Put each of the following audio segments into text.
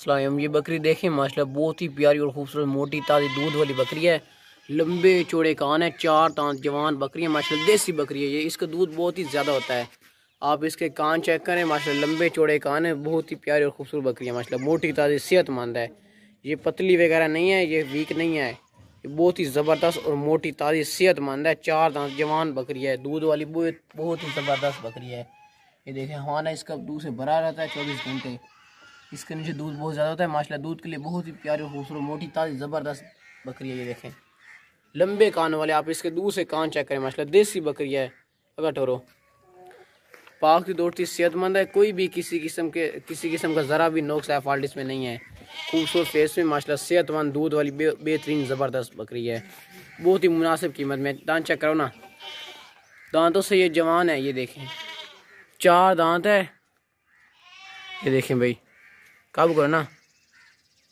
सलाम। ये बकरी देखें माशाल्लाह बहुत ही प्यारी और खूबसूरत मोटी ताज़ी दूध वाली बकरी है। लंबे चौड़े कान है, चार दांत, जवान बकरी है माशाल्लाह, देसी बकरी है ये। इसका दूध बहुत ही ज़्यादा होता है। आप इसके कान चेक करें माशाल्लाह, लंबे चौड़े कान है, बहुत ही प्यारी और खूबसूरत बकरी है माशाल्लाह, मोटी ताज़ी सेहतमंद है। ये पतली वगैरह नहीं है, ये वीक नहीं है, ये बहुत ही ज़बरदस्त और मोटी ताज़ी सेहतमंद है। चार दांत जवान बकरी है, दूध वाली बहुत ही ज़बरदस्त बकरी है। ये देखें हवाना इसका दूध से भरा रहता है 24 घंटे। इसके नीचे दूध बहुत ज़्यादा होता है माशाल्लाह, दूध के लिए बहुत ही प्यारी और खूबसूरत मोटी ताज़ी ज़बरदस्त बकरी है। ये देखें लंबे कान वाले, आप इसके दूध से कान चेक करें माशाल्लाह, देसी बकरी है। अगर ठोरो पाक की दौड़ती सेहतमंद है, कोई भी किसी किस्म का ज़रा भी नोक्स है फॉल्ट इसमें नहीं है। खूबसूरत फेस में माशाल्लाह सेहतमंद दूध वाली बेहतरीन ज़बरदस्त बकरी है, बहुत ही मुनासिब कीमत में। दांत चेक करो ना, दांतों से ये जवान है। ये देखें चार दांत है। ये देखें भाई, काबू करो ना,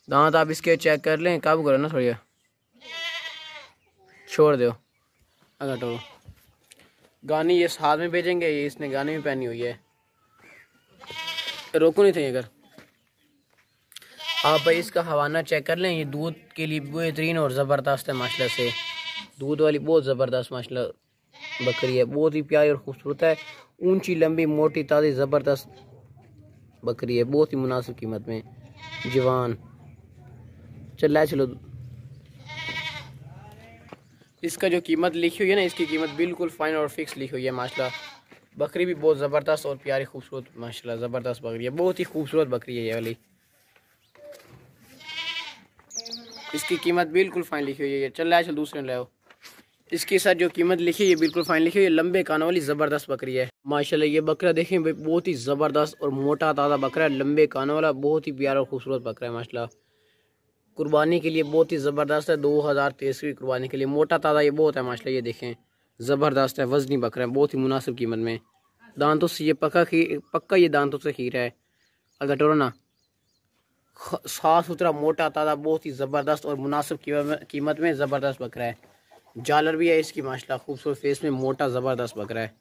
दांत आप इसके चेक कर लें, काबू करो ना, थोड़ी छोड़ दो। अगर तो गानी ये साथ में भेजेंगे, ये इसने गानी भी पहनी हुई है, रोको नहीं थे। अगर आप भाई इसका हवाना चेक कर लें, ये दूध के लिए बेहतरीन और ज़बरदस्त है माशाल्लाह से। दूध वाली बहुत ज़बरदस्त माशाल्लाह बकरी है, बहुत ही प्यारी और खूबसूरत है। ऊंची लंबी मोटी ताज़ी ज़बरदस्त बकरी है, बहुत ही मुनासिब कीमत में, जवान। चलो इसका जो कीमत लिखी हुई है ना, इसकी कीमत बिल्कुल फाइनल और फिक्स लिखी हुई है माशाल्लाह। बकरी भी बहुत ज़बरदस्त और प्यारी खूबसूरत माशाल्लाह ज़बरदस्त बकरी है, बहुत ही खूबसूरत बकरी है ये वाली। इसकी कीमत बिल्कुल फाइन लिखी हुई है। चल दूसरे ले आओ। इसके साथ जो कीमत लिखी है बिल्कुल फाइन लिखी हुई है, लंबे कानों वाली ज़बरदस्त बकरी है माशाल्लाह। ये बकरा देखें भाई, बहुत ही ज़बरदस्त और मोटा ताज़ा बकरा है, लंबे कानों वाला, बहुत ही प्यारा और खूबसूरत बकरा है माशाल्लाह। कुर्बानी के लिए बहुत ही ज़बरदस्त है, 2023 की कुर्बानी के लिए मोटा ताज़ा ये बहुत है माशाल्लाह। ये देखें ज़बरदस्त है, वजनी बकरा है, बहुत ही मुनासिब कीमत में। दांतों से ये पक्का ये दांतों से खीर है। अगर टोरो ना, साफ सुथरा मोटा ताज़ा, बहुत ही ज़बरदस्त और मुनासिब कीमत में ज़बरदस्त बकरा है। जालर भी है इसकी माशाल्लाह, खूबसूरत फेस में, मोटा ज़बरदस्त बकरा है।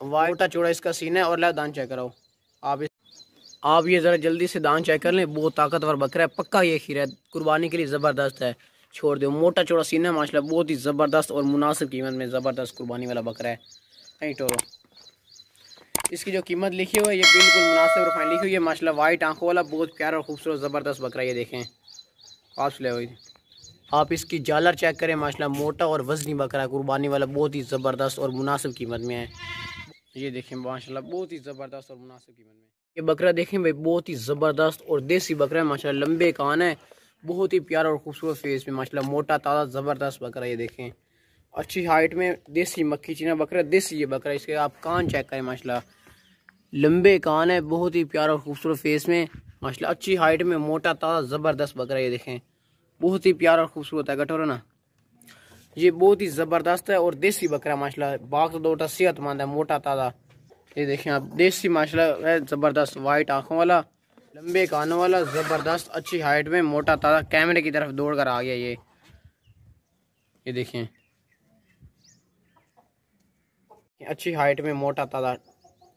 मोटा चौड़ा इसका सीना है। और ला दान चेक कराओ आप ये ज़रा जल्दी से दान चेक कर लें, बहुत ताकतवर बकरा है, पक्का ये खीर है, कुर्बानी के लिए ज़बरदस्त है। छोड़ दो, मोटा चौड़ा सीना है माशाल्लाह, बहुत ही ज़बरदस्त और मुनासिब कीमत में ज़बरदस्त कुर्बानी वाला बकरा है। नहीं टोरो, इसकी जो कीमत लिखी हुई है ये बिल्कुल मुनासिब और फाइन लिखी हुई है माशाल्लाह। वाइट आंखों वाला बहुत प्यारा और खूबसूरत ज़बरदस्त बकरा, ये देखें आप ले हुई। आप इसकी जालर चेक करें माशाल्लाह, मोटा और वजनी बकरा है, कुर्बानी वाला, बहुत ही ज़बरदस्त और मुनासिब कीमत में है। ये देखें माशाल्लाह, बहुत ही ज़बरदस्त और मुनासिब कीमत में। ये बकरा देखें भाई, बहुत ही ज़बरदस्त और देसी बकरा है माशाल्लाह, लंबे कान है, बहुत ही प्यारा और खूबसूरत फेस में माशाल्लाह, मोटा ताज़ा ज़बरदस्त बकरा। ये देखें अच्छी हाइट में, देसी मक्खी चीना बकरा, देसी ये बकरा। इसके आप कान चेक करें माशाल्लाह, लंबे कान है, बहुत ही प्यारा और खूबसूरत फेस में माशाल्लाह, अच्छी हाइट में, मोटा ताज़ा ज़बरदस्त बकरा। ये देखें बहुत ही प्यारा और खूबसूरत है। कटोरा ना, ये बहुत ही ज़बरदस्त है और देसी बकरा माशाल्लाह, बाग तो दोटा सेहतमंद है, मोटा ताज़ा। ये देखें आप, देसी माशाल्लाह है, ज़बरदस्त, वाइट आंखों वाला, लंबे कानों वाला, ज़बरदस्त, अच्छी हाइट में, मोटा ताज़ा। कैमरे की तरफ दौड़ कर आ गया ये देखें अच्छी हाइट में, मोटा ताज़ा।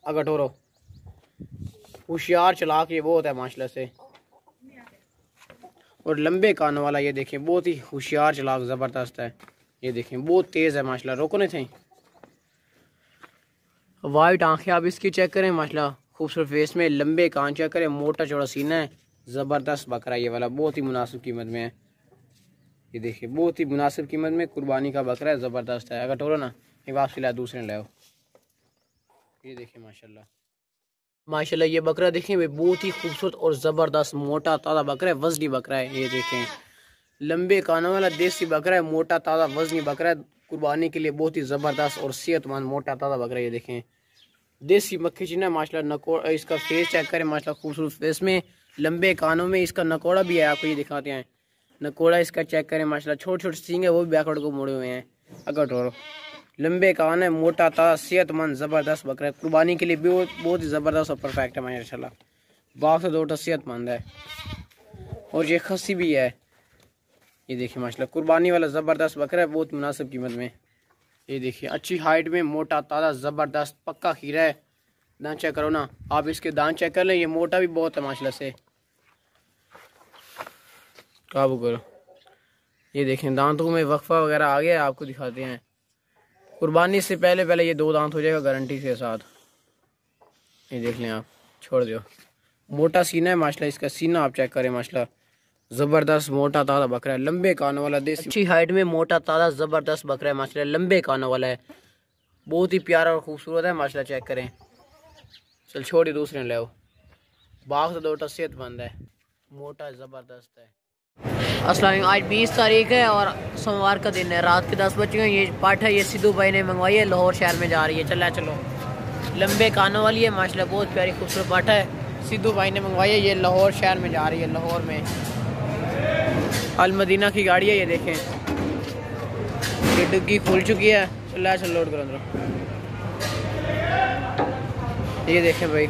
अगर ठोरो होशियार चलाक ये बहुत है माशाल्लाह से, और लंबे कानों वाला। ये देखें बहुत ही होशियार चलाक ज़बरदस्त है। ये देखें बहुत तेज़ है माशाल्लाह, रोको नहीं थे। वाइट आंखें आप इसकी चेक करें माशाल्लाह, खूबसूरत फेस में, लंबे कान चेक करें, मोटा चौड़ा सीना है, ज़बरदस्त बकरा ये वाला, बहुत ही मुनासिब कीमत में है। ये देखिए बहुत ही मुनासिब कीमत में कुर्बानी का बकरा है, ज़बरदस्त है। अगर टोरो ना, एक वापसी ला, दूसरे लाओ। ये देखिए माशाल्लाह ये बकरा देखें भाई, बहुत ही खूबसूरत और ज़बरदस्त मोटा ताज़ा बकरा है, वजनी बकरा है। ये देखें लंबे कानों वाला देसी बकरा है, मोटा ताज़ा वजनी बकरा है, कुर्बानी के लिए बहुत ही ज़बरदस्त और सेहतमंद मोटा ताज़ा बकरा। ये देखें देसी मक्खी चीना माशाल्लाह, नकोड़ा, इसका फेस चेक करें माशाल्लाह, खूबसूरत फेस में, लंबे कानों में, इसका नकोड़ा भी है, आपको ये दिखाते हैं। नकोड़ा इसका चेक करें माशाल्लाह, छोटे छोटे सींग है, वो भी बैकवर्ड को मोड़े हुए हैं। अगर ठोरो लंबे कान है, मोटा ताज़ा सेहतमंद ज़बरदस्त बकरा है, कुर्बानी के लिए बहुत ही ज़बरदस्त और परफेक्ट है माशाल्लाह। बाग से दोटा सेहतमंद है और ये खस्सी भी है। ये देखिए माशाल्लाह, कुर्बानी वाला ज़बरदस्त बकरा है, बहुत मुनासिब कीमत में। ये देखिए अच्छी हाइट में, मोटा ताज़ा ज़बरदस्त, पक्का खीरा है, दांत चेक करो ना, आप इसके दांत चेक कर लें, ये मोटा भी बहुत है माशाल्लाह से। काबू करो, ये देखें दांतों में वक्फा वगैरह आ गया, आपको दिखाते हैं। कुर्बानी से पहले पहले ये 2 दांत हो जाएगा गारंटी के साथ। ये देख लें आप, छोड़ दो। मोटा सीना है माशाल्लाह, इसका सीना आप चेक करें माशाल्लाह, ज़बरदस्त मोटा ताज़ा बकरा है, लंबे कानों वाला देसी, अच्छी हाइट में मोटा ताज़ा ज़बरदस्त बकरा है माशाल्लाह, लंबे कानों वाला है, बहुत ही प्यारा और खूबसूरत है माशाल्लाह, चेक करें। चल छोड़िए, दूसरे ले आओ। बाघ तो दोटा सेहतमंद है, मोटा ज़बरदस्त है। अस्सलाम वालेकुम, आज 20 तारीख है और सोमवार का दिन है, रात के 10 बज गए। ये पाठ है, ये सिद्धू भाई ने मंगवाई है, लाहौर शहर में जा रही है। चलो, लंबे कानों वाली है माशाल्लाह, बहुत प्यारी खूबसूरत पाठा है, सिद्धू भाई ने मंगवाई है। ये लाहौर शहर में जा रही है, लाहौर में अल मदीना की गाड़ी है। ये देखें, ये डिग्गी खुल चुकी है। चल लोड करो अंदर। ये देखें भाई,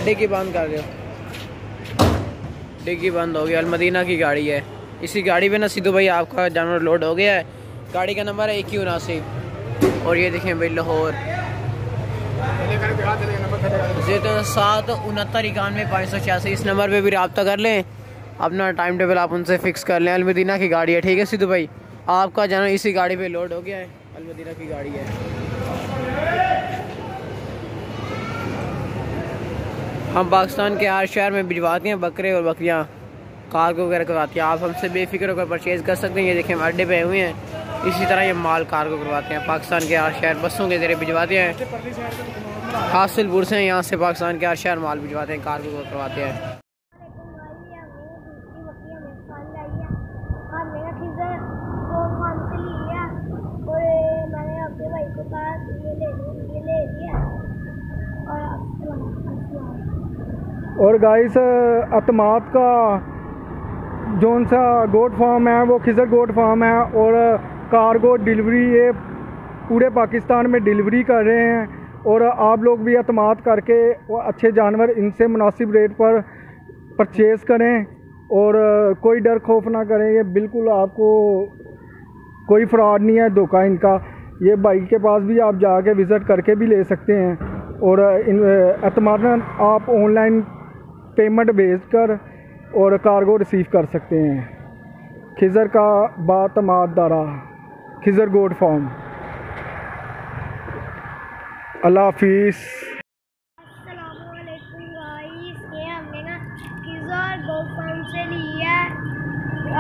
डिग्गी बंद कर दो, डिग्गी बंद हो गई। अल मदीना की गाड़ी है। इसी गाड़ी पे ना सिद्धू भाई आपका जानवर लोड हो गया है। गाड़ी का नंबर है 2179। और ये देखें भाई, लाहौर 76991 इस नंबर पे भी रब्ता कर लें, अपना टाइम टेबल आप उनसे फिक्स कर लें। अलमदीना की गाड़ी है, ठीक है सिद्धू भाई, आपका जानवर इसी गाड़ी पे लोड हो गया है, अलमदीना की गाड़ी है। हम पाकिस्तान के हर शहर में भिजवाते हैं बकरे और बकरियाँ, कार्गो वगैरह करवाती हैं। आप हमसे बेफिक्र होकर परचेज़ कर सकते हैं। ये देखें, हम अड्डे पे हुए हैं, इसी तरह ये माल कार्गो करवाते हैं, पाकिस्तान के हर शहर बसों के जरिए भिजवाते हैं। हासिलपुर से यहाँ से पाकिस्तान के हर शहर माल भिजवाते हैं, कार्गो करवाते हैं। और गाइस, अतमाद का जोन सा गोट फार्म है वो खिजर गोट फार्म है, और कार्गो डिलीवरी ये पूरे पाकिस्तान में डिलीवरी कर रहे हैं। और आप लोग भी अतमाद करके वो अच्छे जानवर इनसे मुनासिब रेट पर परचेज़ करें, और कोई डर खौफ ना करें। ये बिल्कुल आपको कोई फ्रॉड नहीं है, धोखा इनका। ये भाई के पास भी आप जाके विज़िट करके भी ले सकते हैं। और इन अतमादन आप ऑनलाइन पेमेंट भेजकर और कार्गो रिसीव कर सकते हैं। खिज़र का बातमाद दारा, खिज़र गोट फार्म। अल्लाह हाफिज़। अस्सलामुअलैकुम गाइस, ये हमने ना खिज़र गोट फार्म से लिया है।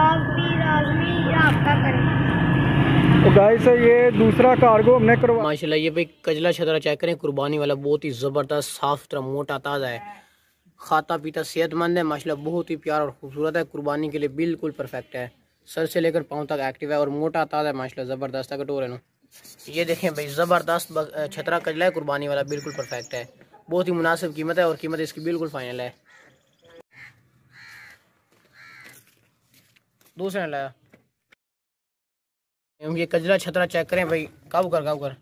आप भी लाज़मी रब्ता करें। तो गाइस, ये दूसरा कार्गो हमने करवा माशाल्लाह। ये भाई कजला छतरा चेक करें, कुर्बानी वाला, बहुत ही ज़बरदस्त साफ सुथरा मोटा ताज़ा है, खाता पीता सेहतमंद है माशाल्लाह, बहुत ही प्यारा और खूबसूरत है, कुर्बानी के लिए बिल्कुल परफेक्ट है। सर से लेकर पाँव तक एक्टिव है और मोटा ताज़ा है माशाल्लाह, ज़बरदस्त है। कटोरे नो, ये देखें भाई, ज़बरदस्त छतरा कजला है, कुर्बानी वाला, बिल्कुल परफेक्ट है, बहुत ही मुनासिब कीमत है, और कीमत इसकी बिल्कुल फाइनल है। दूसरा लाया, ये कजला छतरा चेक करें भाई, काबू कर,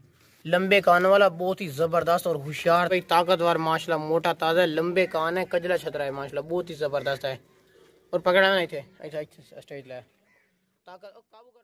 लंबे कान वाला, बहुत ही ज़बरदस्त और होशियार भाई, ताकतवर माशाल्लाह, मोटा ताज़ा, लंबे कान है, कजला छतरा है माशाल्लाह, बहुत ही ज़बरदस्त है। और पकड़ा नहीं थे, अच्छा स्टेज लाया, ताकत काबू कर।